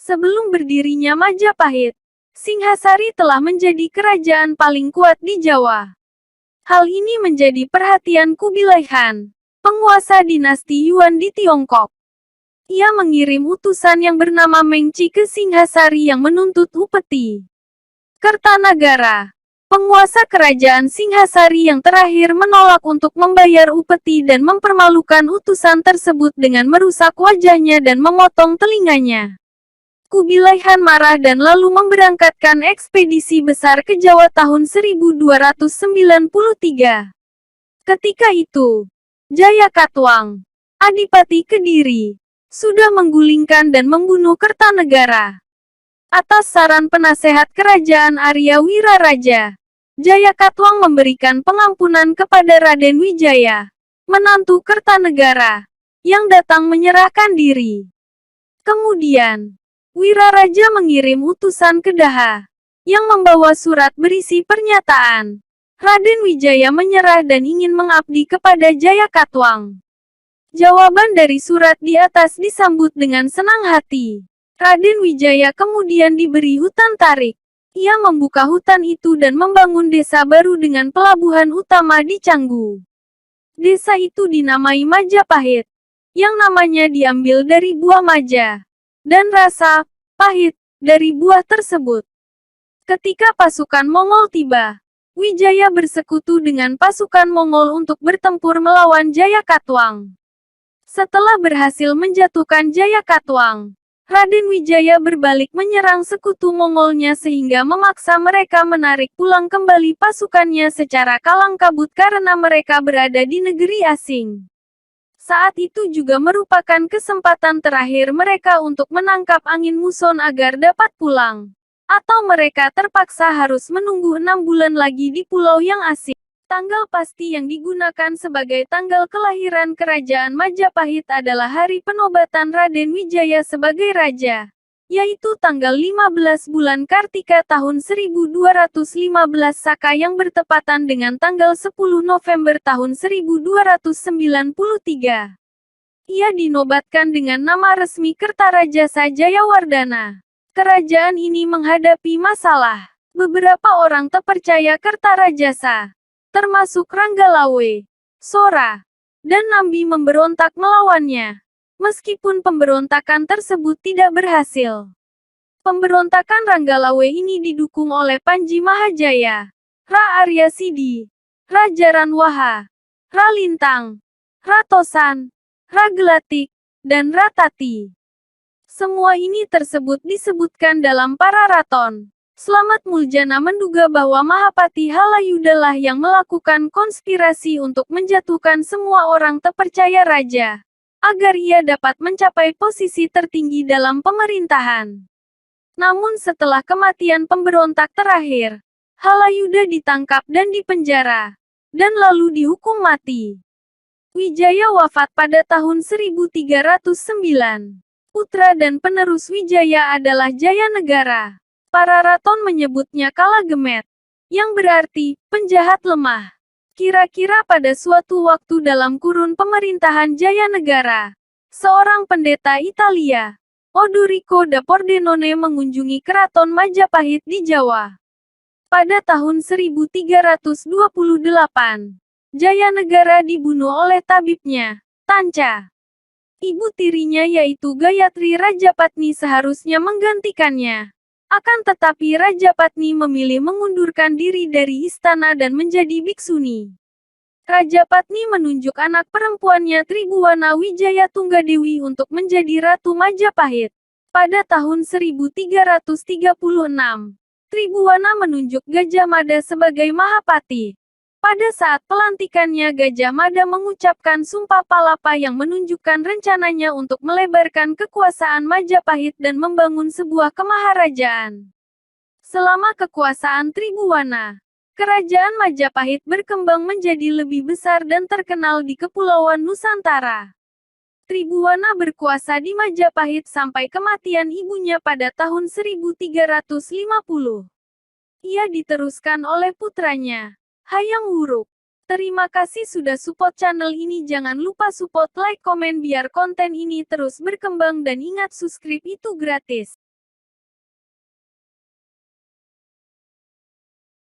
Sebelum berdirinya Majapahit, Singhasari telah menjadi kerajaan paling kuat di Jawa. Hal ini menjadi perhatian Kubilai Khan, penguasa dinasti Yuan di Tiongkok. Ia mengirim utusan yang bernama Mengci ke Singhasari yang menuntut upeti Kertanagara. Penguasa kerajaan Singhasari yang terakhir menolak untuk membayar upeti dan mempermalukan utusan tersebut dengan merusak wajahnya dan memotong telinganya. Kubilai Khan marah dan lalu memberangkatkan ekspedisi besar ke Jawa tahun 1293. Ketika itu, Jayakatwang, Adipati Kediri, sudah menggulingkan dan membunuh Kertanegara. Atas saran penasehat kerajaan Arya Wiraraja, Jayakatwang memberikan pengampunan kepada Raden Wijaya, menantu Kertanegara, yang datang menyerahkan diri. Kemudian, Wiraraja mengirim utusan ke Daha, yang membawa surat berisi pernyataan Raden Wijaya menyerah dan ingin mengabdi kepada Jayakatwang. Jawaban dari surat di atas disambut dengan senang hati. Raden Wijaya kemudian diberi hutan tarik. Ia membuka hutan itu dan membangun desa baru dengan pelabuhan utama di Canggu. Desa itu dinamai Majapahit, yang namanya diambil dari buah maja, dan rasa pahit dari buah tersebut. Ketika pasukan Mongol tiba, Wijaya bersekutu dengan pasukan Mongol untuk bertempur melawan Jayakatwang. Setelah berhasil menjatuhkan Jayakatwang, Raden Wijaya berbalik menyerang sekutu Mongolnya sehingga memaksa mereka menarik pulang kembali pasukannya secara kalang kabut karena mereka berada di negeri asing. Saat itu juga merupakan kesempatan terakhir mereka untuk menangkap angin muson agar dapat pulang. Atau mereka terpaksa harus menunggu 6 bulan lagi di pulau yang asing. Tanggal pasti yang digunakan sebagai tanggal kelahiran kerajaan Majapahit adalah hari penobatan Raden Wijaya sebagai raja, yaitu tanggal 15 bulan Kartika tahun 1215 Saka yang bertepatan dengan tanggal 10 November tahun 1293. Ia dinobatkan dengan nama resmi Kertarajasa Jayawardana. Kerajaan ini menghadapi masalah. Beberapa orang terpercaya Kertarajasa, termasuk Ranggalawe, Sora, dan Nambi memberontak melawannya. Meskipun pemberontakan tersebut tidak berhasil. Pemberontakan Ranggalawe ini didukung oleh Panji Mahajaya, Ra Arya Sidi, Raja Ranwaha, Ra Lintang, Ra Tosan, Ra Gelatik, dan Ra Tati. Semua ini tersebut disebutkan dalam para raton. Slamet Muljana menduga bahwa Mahapati Halayuda lah yang melakukan konspirasi untuk menjatuhkan semua orang terpercaya raja, agar ia dapat mencapai posisi tertinggi dalam pemerintahan. Namun setelah kematian pemberontak terakhir, Halayuda ditangkap dan dipenjara, dan lalu dihukum mati. Wijaya wafat pada tahun 1309. Putra dan penerus Wijaya adalah Jayanegara. Para raton menyebutnya Kalagemet, yang berarti penjahat lemah. Kira-kira pada suatu waktu dalam kurun pemerintahan Jayanegara, seorang pendeta Italia, Odorico da Pordenone mengunjungi keraton Majapahit di Jawa. Pada tahun 1328, Jayanegara dibunuh oleh tabibnya, Tanca. Ibu tirinya yaitu Gayatri Rajapatni seharusnya menggantikannya. Akan tetapi Rajapatni memilih mengundurkan diri dari istana dan menjadi biksuni. Rajapatni menunjuk anak perempuannya Tribhuwana Wijaya Tunggadewi untuk menjadi Ratu Majapahit. Pada tahun 1336, Tribhuwana menunjuk Gajah Mada sebagai Mahapati. Pada saat pelantikannya Gajah Mada mengucapkan Sumpah Palapa yang menunjukkan rencananya untuk melebarkan kekuasaan Majapahit dan membangun sebuah kemaharajaan. Selama kekuasaan Tribhuwana, kerajaan Majapahit berkembang menjadi lebih besar dan terkenal di Kepulauan Nusantara. Tribhuwana berkuasa di Majapahit sampai kematian ibunya pada tahun 1350. Ia diteruskan oleh putranya, Hayam Wuruk. Terima kasih sudah support channel ini. Jangan lupa support, like, komen biar konten ini terus berkembang dan ingat subscribe itu gratis.